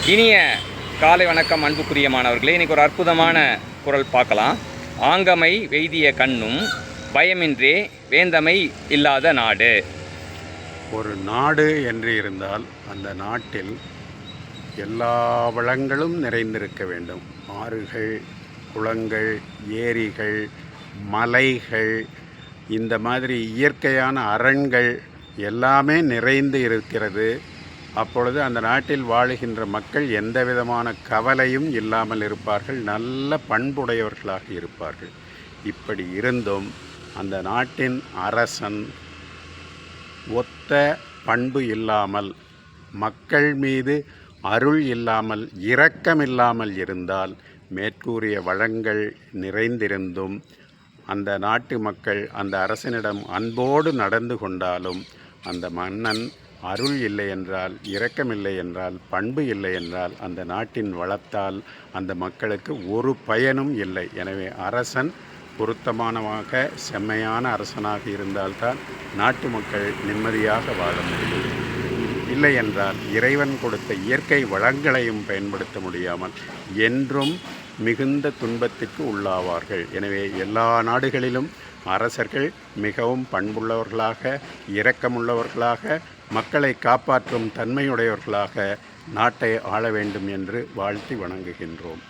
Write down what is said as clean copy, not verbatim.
இனிய காலை வணக்கம் அன்புக்குரிய மாணவர்களே. இன்றைக்கி ஒரு அற்புதமான குறள் பார்க்கலாம். ஆங்கமை வெய்திய கண்ணும் பயமின்றே வேந்தமை இல்லாத நாடு. ஒரு நாடு என்று இருந்தால் அந்த நாட்டில் எல்லா வளங்களும் நிறைந்திருக்க வேண்டும். ஆறுகள், குளங்கள், ஏரிகள், மலைகள், இந்த மாதிரி இயற்கையான அரண்கள் எல்லாமே நிறைந்து இருக்கிறது. அப்பொழுது அந்த நாட்டில் வாழுகின்ற மக்கள் எந்த விதமான கவலையும் இல்லாமல் இருப்பார்கள், நல்ல பண்புடையவர்களாக இருப்பார்கள். இப்படி இருந்தும் அந்த நாட்டின் அரசன் ஒத்த பண்பு இல்லாமல், மக்கள் மீது அருள் இல்லாமல், இரக்கமில்லாமல் இருந்தால் மேற்கூறிய வளங்கள் நிறைந்திருந்தும் அந்த நாட்டு மக்கள் அந்த அரசனிடம் அன்போடு நடந்து கொண்டாலும் அந்த மன்னன் அருள் இல்லை என்றால், இரக்கமில்லை என்றால், பண்பு இல்லை என்றால் அந்த நாட்டின் வளத்தால் அந்த மக்களுக்கு ஒரு பயனும் இல்லை. எனவே அரசன் பொருத்தமானமாக செம்மையான அரசனாக இருந்தால்தான் நாட்டு மக்கள் நிம்மதியாக வாழ முடியும். இல்லை என்றால் இறைவன் கொடுத்த இயற்கை வளங்களையும் பயன்படுத்த முடியாமல் என்றும் மிகுந்த துன்பத்திற்கு உள்ளாவார்கள். எனவே எல்லா நாடுகளிலும் அரசர்கள் மிகவும் பண்புள்ளவர்களாக, இரக்கமுள்ளவர்களாக, மக்களை காப்பாற்றும் தன்மையுடையவர்களாக நாட்டை ஆள வேண்டும் என்று வாழ்த்தி வணங்குகின்றோம்.